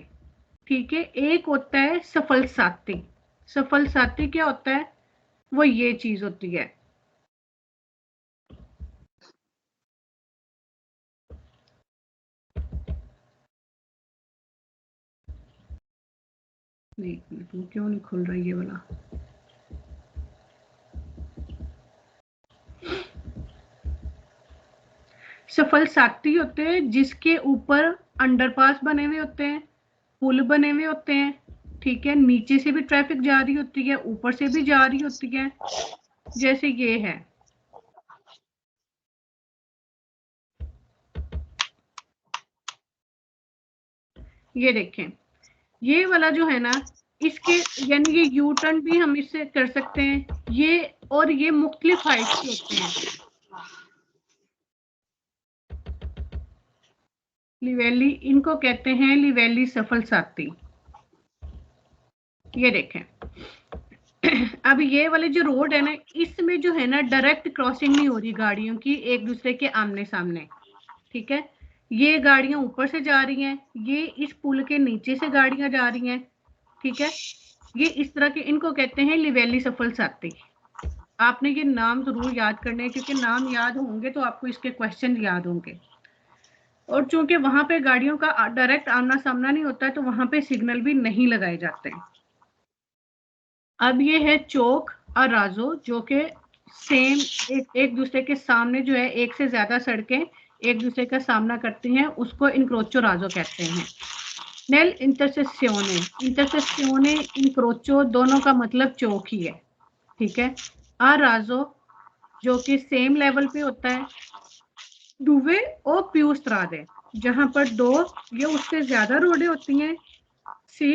ठीक है, एक होता है सफल साथी। सफल साथी क्या होता है? वो ये चीज होती है, क्यों नहीं खुल रहा ये वाला? सफल साथी होते हैं जिसके ऊपर अंडरपास बने हुए होते हैं, पुल बने हुए होते हैं। ठीक है, नीचे से भी ट्रैफिक जा रही होती है, ऊपर से भी जा रही होती है, जैसे ये है। ये देखें, ये वाला जो है ना, इसके यानी ये यू टर्न भी हम इससे कर सकते हैं, ये और ये मुख्तलिफ हाइट के होते हैं। लिवेली, इनको कहते हैं लिवेली सफल साथी। ये देखें, अब ये वाले जो रोड है ना, इसमें जो है ना डायरेक्ट क्रॉसिंग नहीं हो रही गाड़ियों की एक दूसरे के आमने सामने, ठीक है। ये गाड़ियां ऊपर से जा रही हैं, ये इस पुल के नीचे से गाड़ियां जा रही हैं, ठीक है। ये इस तरह के, इनको कहते हैं लिवेली सफल साथी। आपने ये नाम जरूर याद करने हैं, क्योंकि नाम याद होंगे तो आपको इसके क्वेश्चन याद होंगे। और चूंकि वहां पे गाड़ियों का डायरेक्ट आमना सामना नहीं होता है, तो वहां पे सिग्नल भी नहीं लगाए जाते हैं। अब ये है चौक और राजो, जो कि सेम एक दूसरे के सामने जो है, एक से ज्यादा सड़कें एक दूसरे का सामना करती हैं, उसको इनक्रोचो राजो कहते हैं। नेल इंटरसेसियोने, इंटरसेसियोने इनक्रोचो दोनों का मतलब चौक ही है, ठीक है। आ राजो जो कि सेम लेवल पे होता है। दुवे और पियू स्त्रादे, जहां पर दो या उससे ज्यादा रोडें होती हैं। सी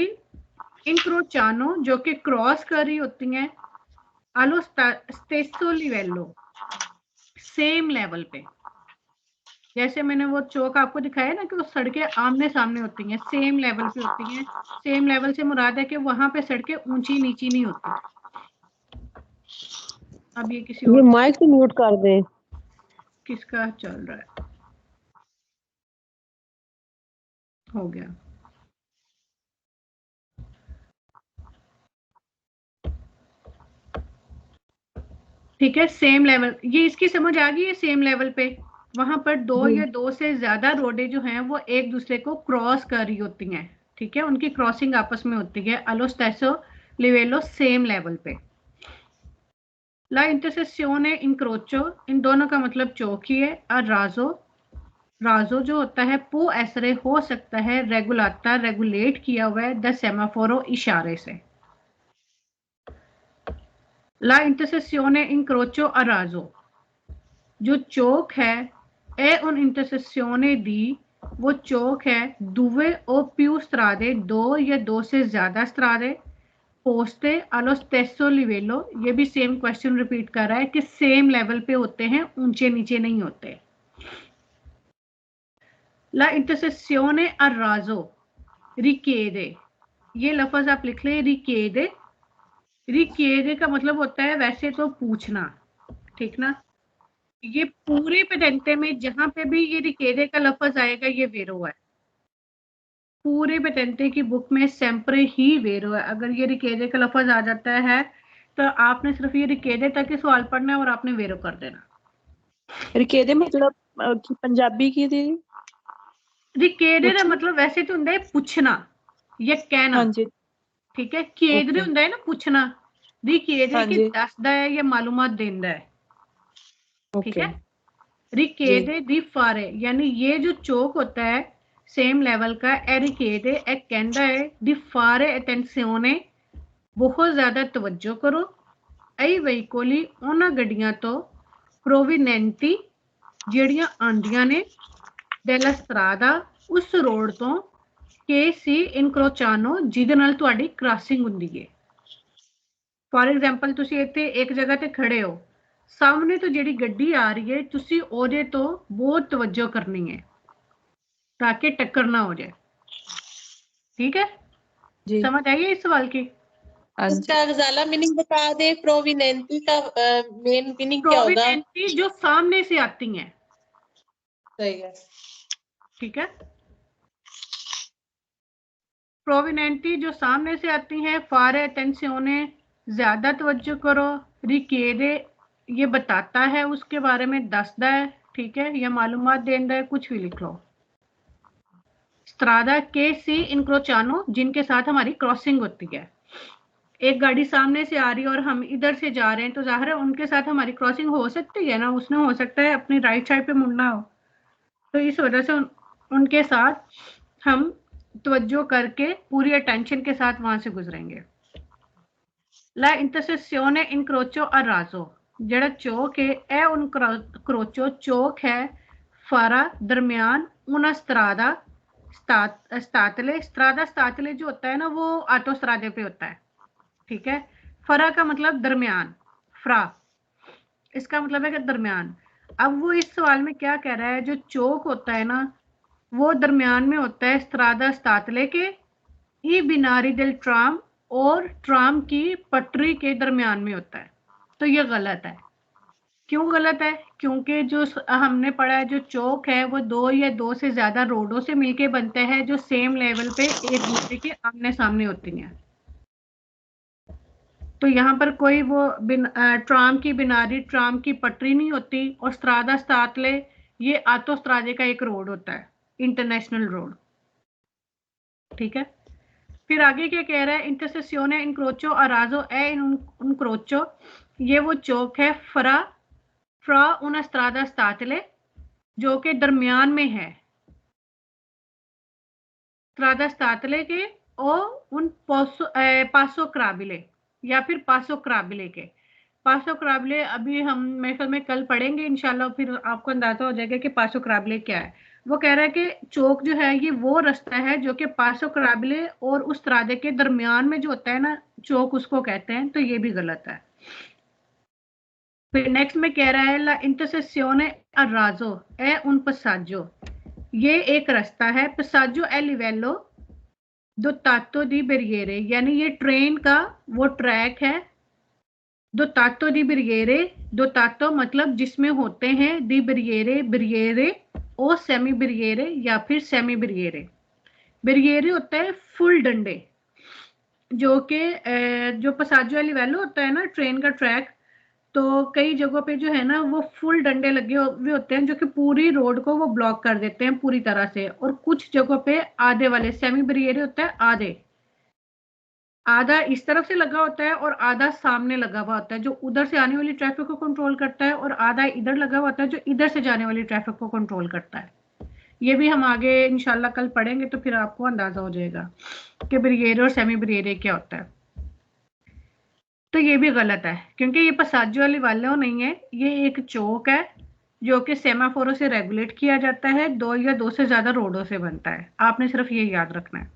इंक्रोचानो, जो कि क्रॉस कर रही होती हैं। आलो स्टेसो लिवेलो, सेम लेवल पे। जैसे मैंने वो चौक आपको दिखाया ना कि वो सड़कें आमने सामने होती हैं, सेम लेवल पे होती हैं। सेम लेवल से मुराद है कि वहां पे सड़कें ऊंची नीची नहीं होती। अब ये किसी ये और माइक से म्यूट कर दे। किसका चल रहा है? हो गया। ठीक है, सेम लेवल, ये इसकी समझ आ गई है। सेम लेवल पे वहां पर दो या दो से ज्यादा रोडें जो हैं वो एक दूसरे को क्रॉस कर रही होती हैं, ठीक है। उनकी क्रॉसिंग आपस में होती है। अलो स्टेसो लिवेलो, सेम लेवल पे। ला इंटरसेसियोने इंक्रोचो, इन दोनों का मतलब चौक ही है। और राजो, राजो जो होता है पो एसरे, हो सकता है रेगुलाता, रेगुलेट किया हुआ है द सेमाफोरो, इशारे से। ला इंटरसेसियोने इंक्रोचो और राजो, जो चौक है ए उन इंटरसेसियोने दी, वो चौक है दुवे ओ पियू स्त्रादे, दो या दो से ज्यादा स्त्रादे। पोस्टे allo stesso livello, ये भी सेम क्वेश्चन रिपीट कर रहा है कि सेम लेवल पे होते हैं, ऊंचे नीचे नहीं होते। ला इंटरसेसियोने a raso richiede, ये लफ्ज आप लिख ले, रिकेदे। रिकेदे का मतलब होता है वैसे तो पूछना, ठीक ना। ये पूरे पेडेंटे में जहां पे भी ये रिकेदे का लफ्ज आएगा, ये वेरो है। पूरे पेटेंटे की बुक में सेम्परे ही वेरो है। अगर ये रिकेदे का लफ्ज आ जाता है तो आपने सिर्फ ये रिकेदे तक ही सवाल पढ़ना है और आपने वेरो कर देना। रिकेदे मतलब की पंजाबी की थी? रिकेदे का मतलब वैसे तो ਹੁੰਦਾ है पूछना या कहना, हाँ जी, ठीक है। केदरे ओके, ਹੁੰਦਾ है ना पूछना, रिकेदे हाँ की जी, दसदा है या मालूमात देंदा है, ठीक ओके है। जी, रिकेदे दी फारे, यानी ये जो चौक होता है सेम लेवल का, ए रिकेदे ए कहंदा है दी फारे अटेंसियोने, बहुत ज्यादा तवज्जो करो। आई वहीकोली, ਉਹਨਾਂ ਗੱਡੀਆਂ ਤੋਂ प्रोविनेंटी, ਜਿਹੜੀਆਂ ਆਂਦੀਆਂ ਨੇ ਡੈਲਾ ਸਟਰਾਦਾ, ਉਸ ਰੋਡ ਤੋਂ ਕੇ ਸੀ ਇਨਕਰੋਚਾਨੋ, ਜਿਹਦੇ ਨਾਲ ਤੁਹਾਡੀ ਕ੍ਰਾਸਿੰਗ ਹੁੰਦੀ ਹੈ। ਫॉर एग्जांपल ਤੁਸੀਂ ਇੱਥੇ ਇੱਕ ਜਗ੍ਹਾ ਤੇ ਖੜੇ ਹੋ, ਸਾਹਮਣੇ ਤੋਂ ਜਿਹੜੀ ਗੱਡੀ ਆ ਰਹੀ ਹੈ, ਤੁਸੀਂ ਉਹਦੇ ਤੋਂ ਬਹੁਤ ਤਵੱਜੋ ਕਰਨੀ ਹੈ ताकि टक्कर ना हो जाए, ठीक है। जी, समझ आई है इस सवाल की? हाँ जी। इसका गजाला मीनिंग बता दे, प्रोविनेंटी का मेन मीनिंग क्या होगा? प्रोविनेंटी जो सामने से आती हैं, सही है। ठीक है। प्रोविनेंटी जो सामने से आती हैं। फारे अटेंसियोने, ज्यादा तवज्जो करो। रिकेदे, ये बताता है उसके बारे में, दसदा है, ठीक है, या मालूमात देंदा है, कुछ भी लिख लो। स्त्रादा के सी इनक्रोचानो, जिनके साथ हमारी क्रॉसिंग होती है। एक गाड़ी सामने से आ रही है और हम इधर से जा रहे हैं, तो जाहिर है उनके साथ हमारी क्रॉसिंग हो सकती है ना, उसने हो सकता है अपनी राइट साइड पे मुड़ना हो, तो इस वजह से उनके साथ हम तवज्जो करके पूरी अटेंशन के साथ वहां से गुजरेंगे। ला इंटरसेसियोने इनक्रोचो और राजो, जड़ा चौक है ए उन क्रोचो, चौक है फारा, दरमियान, उना स्त्रादा स्तातले। स्त्रादा स्तातले जो होता है ना, वो ऑटो स्त्रादे पे होता है, ठीक है। फरा का मतलब दरमियान, फ्रा, इसका मतलब है कि दरमियान। अब वो इस सवाल में क्या कह रहा है, जो चौक होता है ना, वो दरमियान में होता है स्त्रादा स्तातले के, ई बिनारी दिल ट्राम और ट्राम की पटरी के दरमियान में होता है। तो ये गलत है। क्यों गलत है? क्योंकि जो हमने पढ़ा है, जो चौक है वो दो या दो से ज्यादा रोडों से मिलके बनते हैं जो सेम लेवल पे एक दूसरे के आमने सामने होती हैं। तो यहाँ पर कोई वो ट्राम की बिनारी, ट्राम की पटरी नहीं होती। और स्त्रादा स्तातले ये आतोस्त्रादे का एक रोड होता है, इंटरनेशनल रोड। ठीक है, फिर आगे क्या कह रहा है? इंटरसेसियोने इनक्रोचो अराजो ए इनक्रोचो, ये वो चौक है फ्रा उन स्त्रादा स्तातले जो के दरमियान में है, स्त्रादा स्तातले के और उन पासो क्राबिले या फिर पासो क्राबिले के। पासो क्राबिले अभी हम मेरे ख्याल में कल पढ़ेंगे इंशाल्लाह, फिर आपको अंदाजा हो जाएगा कि पासो क्राबिले क्या है। वो कह रहा है कि चौक जो है ये वो रास्ता है जो कि पासो क्राबिले और उस त्रादे के दरमियान में जो होता है ना, चौक उसको कहते हैं। तो ये भी गलत है। फिर नेक्स्ट में कह रहा है ला इंटरसेसियोने अराजो ए उन पसाजो, ये एक रास्ता है पसाजो ए लिवेलो दो तातो दी बेरियरे, यानी ये ट्रेन का वो ट्रैक है। दो तातो दी बेरियरे, दो तातो मतलब जिसमें होते हैं दी बेरियरे, बेरियरे और सेमी बेरियरे या फिर सेमी बेरियरे। बेरियरे होता है फुल डंडे, जो कि जो पसाजो ए लिवेलो होता है ना ट्रेन का ट्रैक, तो कई जगहों पे जो है ना वो फुल डंडे लगे हुए होते हैं जो कि पूरी रोड को वो ब्लॉक कर देते हैं पूरी तरह से। और कुछ जगहों पे आधे वाले सेमी बेरियरे होता है, आधा इस तरफ से लगा होता है और आधा सामने लगा हुआ होता है जो उधर से आने वाली ट्रैफिक को कंट्रोल करता है, और आधा इधर लगा हुआ होता है जो इधर से जाने वाली ट्रैफिक को कंट्रोल करता है। ये भी हम आगे इंशाल्लाह कल पढ़ेंगे, तो फिर आपको अंदाजा हो जाएगा कि बेरियरे और सेमी बेरियरे क्या होता है। तो ये भी गलत है क्योंकि ये पसाजो वाले नहीं है, ये एक चौक है जो कि सेमाफोरों से रेगुलेट किया जाता है, दो या दो से ज्यादा रोडों से बनता है। आपने सिर्फ ये याद रखना है।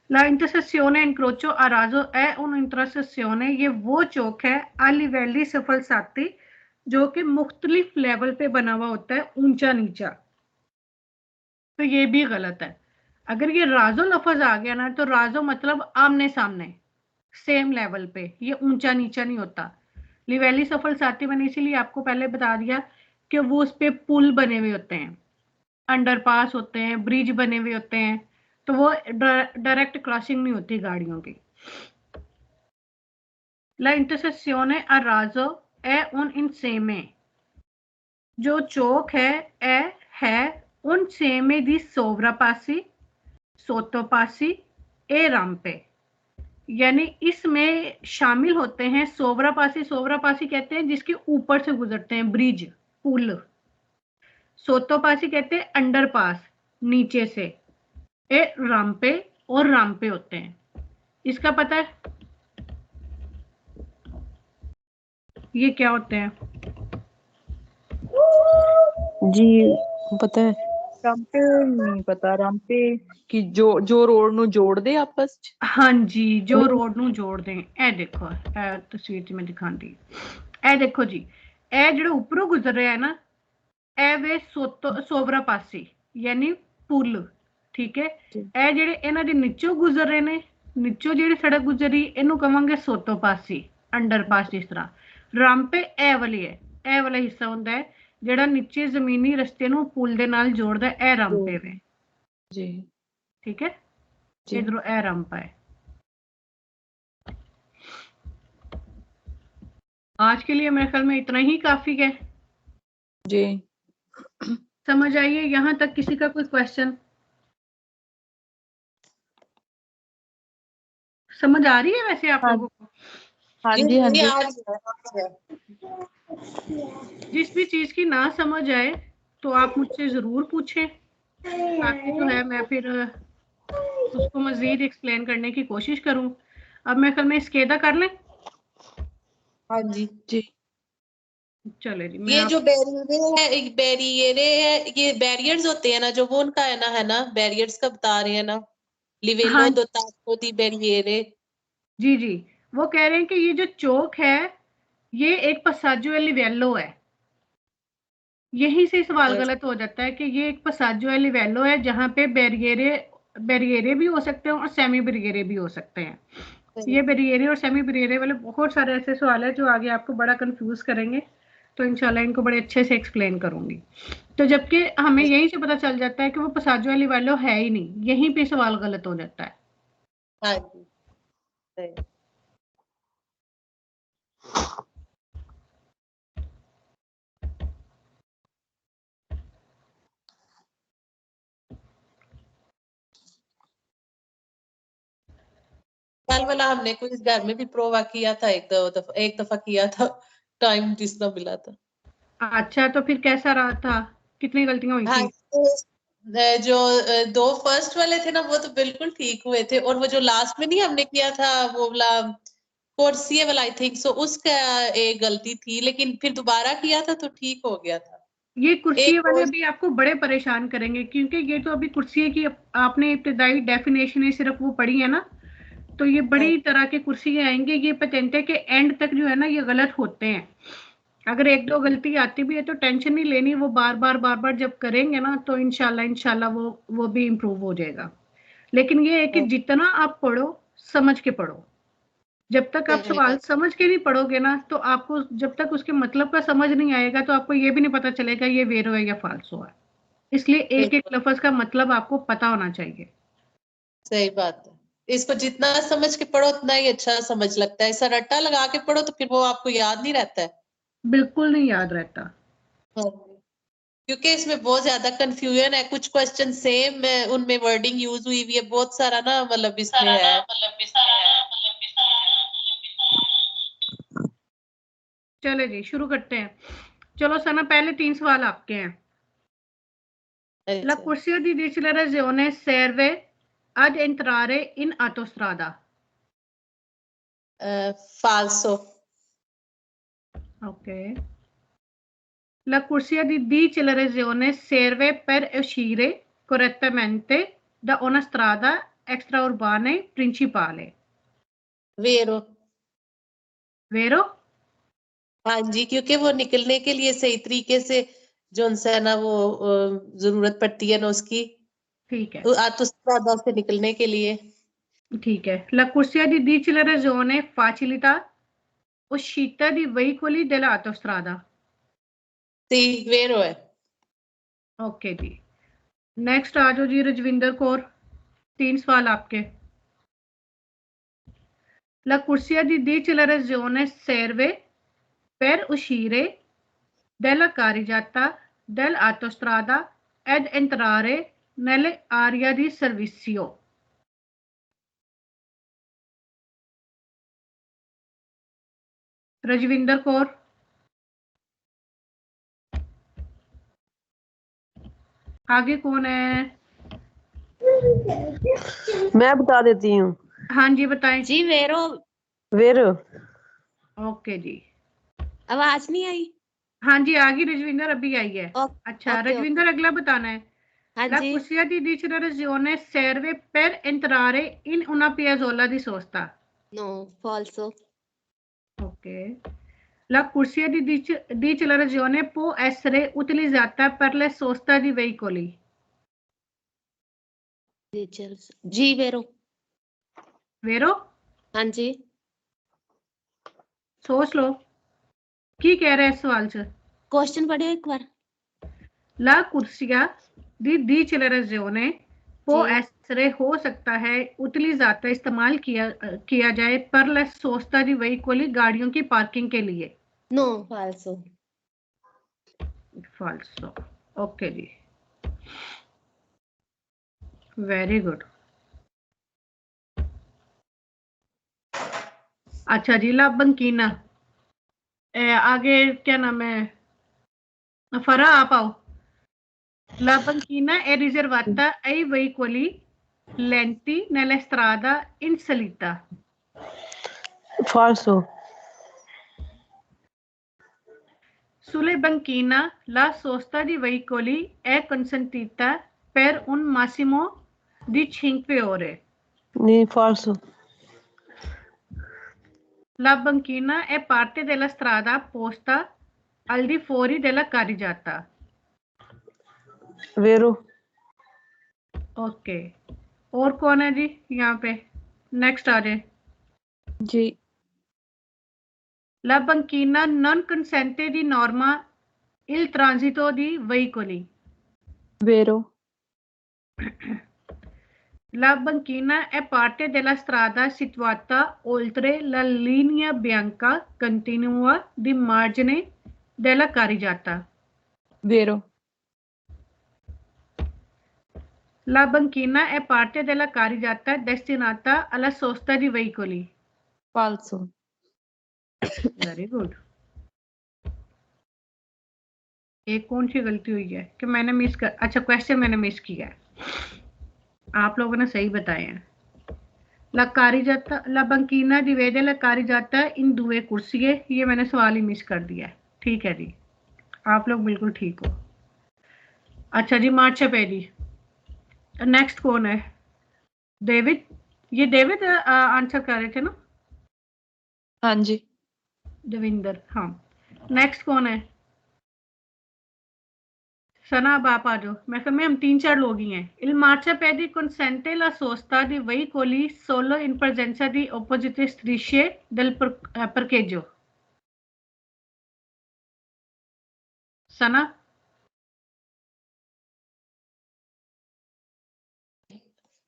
ला इंटरसेसियोने इनक्रोचो अराजो ए उन इंटरसेसियोने, ये वो चौक है अलिवेली सफल साथी जो कि मुख्तलिफ लेवल पे बना हुआ होता है, ऊंचा नीचा। तो ये भी गलत है। अगर ये राजो लफज आ गया ना, तो राजो मतलब आमने सामने सेम लेवल पे, ये ऊंचा नीचा नहीं होता। लिवेली सफल साथी मैंने इसीलिए आपको पहले बता दिया कि वो उस पे पुल बने हुए होते हैं, अंडरपास होते हैं, ब्रिज बने हुए होते हैं, तो वो डायरेक्ट क्रॉसिंग नहीं होती गाड़ियों की। ला इंटरसेसियोने अराजो ए उन इंसेमे, जो चौक है उन सेमे दी सोवरापासी सोतोपासी ए रामपे, यानी इसमें शामिल होते हैं सोवरापासी। सोवरापासी कहते हैं जिसके ऊपर से गुजरते हैं, ब्रिज पुल। सोतोपासी कहते हैं अंडरपास, नीचे से। ए रामपे और रामपे होते हैं। इसका पता है ये क्या होते हैं? जी पता है। रामपे नहीं पता। रामपे की जो रोड नु जोड़ दे आपस च। हाँ जी, जो रोड नू जोड़ दें। ए देखो तस्वीर च मैं दिखाती, ए देखो जी, ए जेड़ा ऊपरों गुजर रहा है ना, ए वे सोवरापासी यानी पुल। ठीक है, ए जेड़े इन्हां दे नीचों गुजर रहे ने, नीचों जेड़ी सड़क गुजरी इनू कहांगे सोतोपासी, अंडरपास। जिस तरह रामपे ए वाली है, ए वाला हिस्सा होंदा है जेड़ा नीचे जमीनी रस्ते नू पुल दे नाल जोड़दा है, ए रामपे वे जी ठीक है। जी इधरों ए रामपा है। आज के लिए मेरे ख्याल में इतना ही काफी है। जी समझ आइए यहाँ तक? किसी का कोई क्वेश्चन? समझ आ रही है वैसे आप लोगों को? हाँ जी हाँ जी। जिस भी चीज की ना समझ आए तो आप मुझसे जरूर पूछें, ताकि जो है मैं फिर उसको मजीद एक्सप्लेन करने की कोशिश करूं। अब मैं कल में स्केदा कर लें? हाँ जी जी चले जी। ये जो बैरियरे है, ये बैरियर्स होते हैं ना जो, वो उनका है ना बैरियर्स का बता रहे हैं ना, लिवेलो हाँ दो तातो दी बैरियरे। जी जी, वो कह रहे हैं कि ये जो चौक है ये एक पसाजो लिवेलो है, यहीं से सवाल गलत हो जाता है कि ये एक passaggio a livello है जहाँ पे बैरियरे भी हो सकते हैं और सेमी बैरियरे भी हो सकते हैं। ये बैरियरे और सेमी बैरियरे वाले बहुत सारे ऐसे सवाल है जो आगे आपको बड़ा कंफ्यूज करेंगे, तो इंशाल्लाह इनको बड़े अच्छे से एक्सप्लेन करूंगी। तो जबकि हमें यहीं से पता चल जाता है कि वो passaggio a livello है ही नहीं, यहीं पे सवाल गलत हो जाता है। हाँ जी सही। कल वाला हमने कुछ घर में भी प्रोवा किया था, एक दफा किया था, टाइम जितना मिला था। अच्छा, तो फिर कैसा रहा था, कितनी गलतियां हुई हाँ थी? तो जो दो फर्स्ट वाले थे ना वो तो बिल्कुल ठीक हुए थे, और वो जो लास्ट में नहीं हमने किया था वो वाला कोर्सिए वाला आई थिंक सो, उसका एक गलती थी, लेकिन फिर दोबारा किया था तो ठीक हो गया था। ये कुर्सी एक वाले कोर्स भी आपको बड़े परेशान करेंगे, क्योंकि ये तो अभी कुर्सी की आपने इब्तिदाई डेफिनेशन ही सिर्फ वो पढ़ी है ना, तो ये बड़ी तरह के कुर्सी आएंगे। ये पेटेंट है कि एंड तक जो है ना ये गलत होते हैं। अगर एक दो गलती आती भी है तो टेंशन नहीं लेनी, वो बार बार जब करेंगे ना तो इंशाल्लाह वो भी इम्प्रूव हो जाएगा। लेकिन ये है कि जितना आप पढ़ो समझ के पढ़ो। जब तक आप सवाल समझ के नहीं पढ़ोगे ना तो आपको जब तक उसके मतलब का समझ नहीं आएगा तो आपको ये भी नहीं पता चलेगा ये वेरो है या फाल्सो है। इसलिए एक एक लफ्ज का मतलब आपको पता होना चाहिए। सही बात है। इसको जितना समझ के पढ़ो उतना ही अच्छा समझ लगता है, ऐसा रट्टा लगा के पढ़ो तो फिर वो आपको याद नहीं रहता है। बिल्कुल नहीं याद रहता। हाँ। क्योंकि इसमें बहुत ज्यादा कंफ्यूजन है, कुछ क्वेश्चन सेम है, उनमें वर्डिंग यूज हुई हुई है, बहुत सारा ना मतलब इसमें है। चले जी शुरू करते हैं। चलो सना, पहले 3 सवाल आपके हैं। La अच्छा corsia di decelerazione serve ad entrare in autostrada. फाल्सो। Ok. La corsia di decelerazione serve per uscire correttamente da una strada extraurbana principale. वेरो। Vero? हाँ जी, क्योंकि वो निकलने के लिए सही तरीके से जो उनसे है ना वो जरूरत पड़ती है ना उसकी, ठीक है, आतुस्त्रादा से निकलने के लिए। ठीक है। La corsia di decelerazione facilita uscita di veicoli dell'autostrada. सी वेरो है। ओके जी। नेक्स्ट आ जाओ जी रजविंदर कौर, 3 सवाल आपके। La corsia di decelerazione serve per uscire della carreggiata dell'autostrada ed entrare nell'area di servizio. Rajwinder Kaur. आगे कौन है? मैं बता देती हूँ। हाँ जी बताएं जी वेरो। वेरो। ओके जी। आवाज नहीं आई? हाँ जी आ गई रजविंदर, अभी आई है। अच्छा ओके, रजविंदर अगला बताना है। हाँ La ji. corsia di decelerazione serve per entrare in una piazzola di sosta. नो फॉल्सो। Ok. La corsia di decelerazione può essere utilizzata per le sosta di veicoli. जी वेरो। Vero? हाँ जी। सोच लो की कह रहा है इस सवाल से। क्वेश्चन पढ़ियो एक बार। La corsia di decelerazione può essere हो सकता है utilizzata इस्तेमाल किया जाए per la sosta di veicoli गाड़ियों की पार्किंग के लिए। नो फॉल्सो। फाल्सो। ओके जी, वेरी गुड। अच्छा जी ला बंकीना, आगे क्या नाम है, फरा आप आओ। La banchina è riservata ai veicoli lenti nella strada in salita. फाल्सो। Sulle banchina la sosta di veicoli è consentita per un massimo di 5 ore. नहीं फाल्सो। La banchina è parte della strada posta al di fuori della carreggiata. वेरो। Okay, और कौन है जी यहाँ पे? Next आ जाए। जी। La banchina non consente di norma il transito di veicoli. वेरो। La banchina è parte della strada situata oltre la linea bianca continua di margine della carreggiata. वेरो। La banchina è parte della carreggiata destinata alla sosta di veicoli. फाल्सो। Very good. एक कौन सी गलती हुई है कि मैंने miss कर, अच्छा क्वेश्चन मैंने मिस किया है, आप लोगों ने सही बताए हैं। La carreggiata, la banchina divide la carreggiata in due corsie, ये मैंने सवाल ही मिस कर दिया है। ठीक है जी, आप लोग बिल्कुल ठीक हो। अच्छा जी, मार्चेपेडी। नेक्स्ट कौन है? डेविड। ये डेविड आंसर कर रहे थे ना? हाँ जी। देविंदर, हाँ। नेक्स्ट कौन है? सना, अब आप आ जाओ। मैं हम 3-4 लोग ही हैं। Il marciapiede consente la sosta di veicoli solo in presenza di opposite strisce del parcheggio. सना,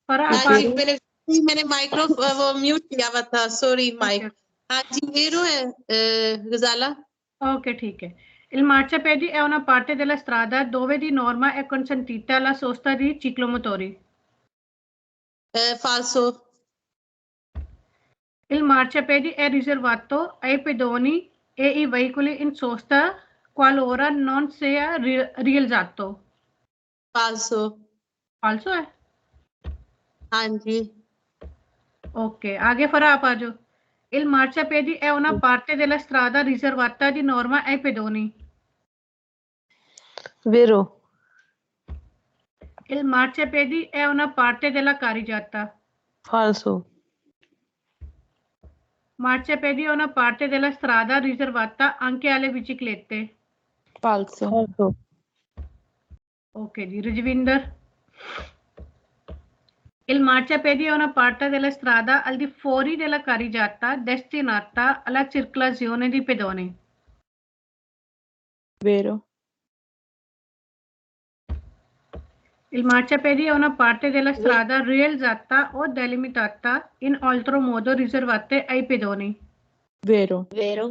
पर आप हाँ जी, मैंने माइक्रो वो म्यूट किया हुआ था, सॉरी माइक। हाँ जी, वेरो है गजाला। ओके, ठीक है। Il marciapiede è una parte della strada dove di norma è consentita la sosta di ciclomotori. फाल्सो। Il marciapiede è riservato ai pedoni e ai veicoli in sosta qualora non sia rialzato. फाल्सो। फाल्सो है? हाँ जी। Okay, आगे फिर आप आ जाओ। Il marciapiede è una parte della strada riservata di norma ai pedoni. वेरो। Il marciapiede è una parte della carreggiata. फाल्सो। Marciapiede è una parte della strada riservata anche alle biciclette. फाल्सो। फाल्सो। Ok, di Rajvinder. Il marciapiede è una parte della strada al di fuori della carreggiata destinata alla circolazione di pedoni. वेरो। Il marciapiede è una parte della strada realizzata o delimitata in altro modo riservate ai pedoni. वेरो। वेरो।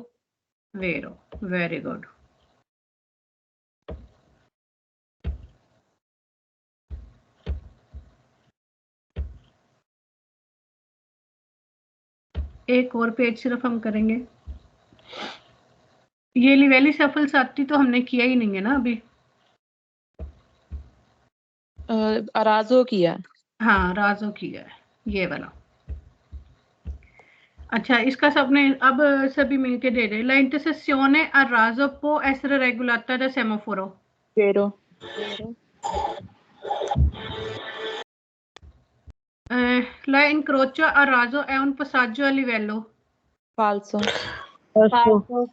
Vero, very good. एक और page सिर्फ हम करेंगे। ये लिवेली सफल साथी तो हमने किया ही नहीं है ना अभी। अराजो किया। हाँ, राजो किया है, ये वाला। अच्छा, इसका सबने अब सभी मिलके दे दे। La intersezione a raso può essere regolata da semaforo. वेरो। La incrocio a raso è un passaggio a livello. फाल्सो। फाल्सो।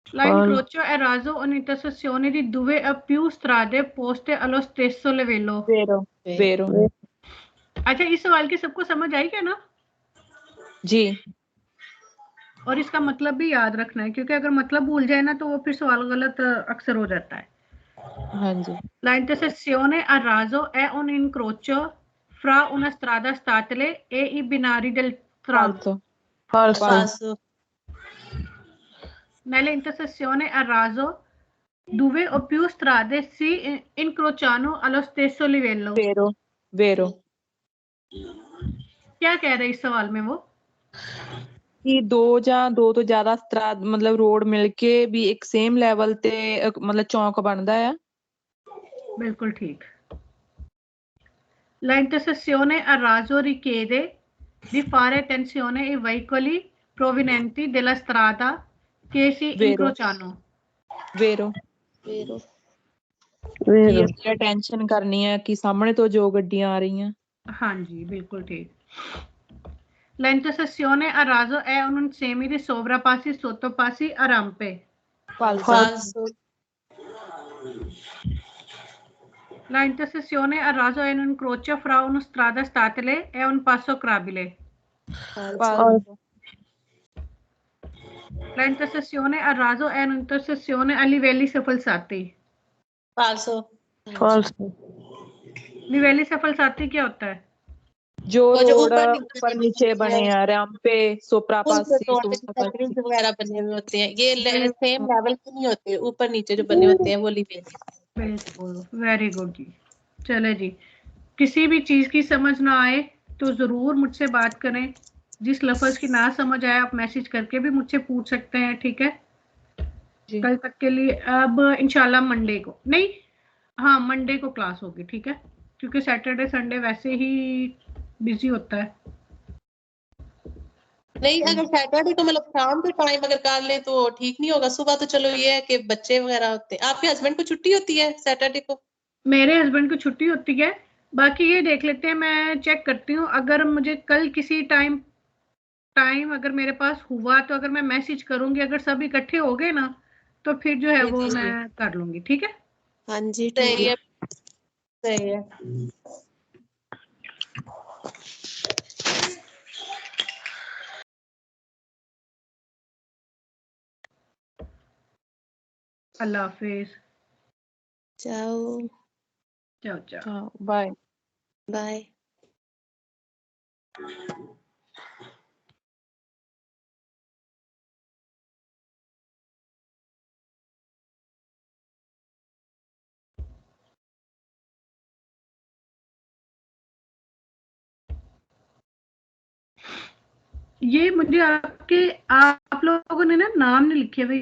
La incrocio a raso è un'intersezione di due o più strade poste allo stesso livello. वेरो। वेरो। अच्छा, इस सवाल की सबको समझ आई क्या ना? जी। और इसका मतलब भी याद रखना है, क्योंकि अगर मतलब भूल जाए ना तो वो फिर सवाल गलत अक्सर हो जाता है। हाँ जी। La intersezione a raso è un incrocio fra una strada statale e i binari del tram. फाल्सो। फाल्सो। फाल्सो। Nella intersezione a raso due o più strade si incrociano allo stesso livello. वेरो। वेरो। क्या कह रहे हैं इस सवाल में वो? कि दो ਜਾਂ ਦੋ ਤੋਂ ਜ਼ਿਆਦਾ ਮਤਲਬ ਰੋਡ ਮਿਲ ਕੇ ਵੀ ਇੱਕ ਸੇਮ ਲੈਵਲ ਤੇ ਮਤਲਬ ਚੌਂਕ ਬਣਦਾ ਆ। बिल्कुल ठीक। La intersezione a raso richiede di fare attenzione ai veicoli provenienti dalla strada che si Vero. incrociano. वेरो। वेरो। ਕਿ ਅਸੀਂ ਅਟੈਂਸ਼ਨ ਕਰਨੀ ਹੈ ਕਿ ਸਾਹਮਣੇ ਤੋਂ ਜੋ ਗੱਡੀਆਂ ਆ ਰਹੀਆਂ। हाँ जी, बिल्कुल ठीक। La intersezione a raso è un insieme di sovrappassi, sottopassi a rampe. फाल्सो। फाल्सो। La intercessione a raso è un incrocio fra una strada statale e un passo crabile. falso La intercessione a raso è un'intersezione a livelli sफलसाती. falso falso, लिवेली सफलसाती क्या होता है? जो वो जो road ऊपर ऊपर नीचे बने हैं रैंपे सोप्रापासी सोप्रापासी वगैरह बने हुए होते हैं, ये सेम लेवल के नहीं होते, ऊपर नीचे जो बने होते हैं वो लिवेली। बिल्कुल, वेरी गुड जी। चले जी, किसी भी चीज की समझ ना आए तो जरूर मुझसे बात करें। जिस लफ्ज की ना समझ आए आप मैसेज करके भी मुझसे पूछ सकते हैं, ठीक है? जी। कल तक के लिए अब इंशाल्लाह मंडे को नहीं, हाँ मंडे को क्लास होगी, ठीक है? क्योंकि सैटरडे संडे वैसे ही बिजी होता है। नहीं, अगर सैटरडे को मतलब शाम के टाइम अगर कर ले तो ठीक नहीं होगा, सुबह तो चलो ये है कि बच्चे वगैरह होते हैं। आपके हस्बैंड को छुट्टी होती है सैटरडे को? मेरे हस्बैंड को छुट्टी होती है, बाकी ये देख लेते हैं, मैं चेक करती हूँ। अगर मुझे कल किसी टाइम अगर मेरे पास हुआ तो अगर मैं मैसेज करूंगी, अगर सब इकट्ठे हो गए ना तो फिर जो है वो मैं कर लूंगी, ठीक है? हाँ जी ठीक सही है। है, सही है। अल्लाह हाफिज। जाओ, जाओ जाओ। हाँ बाय। बाय। ये मुझे आपके आप लोगों ने ना नाम नहीं लिखे भाई।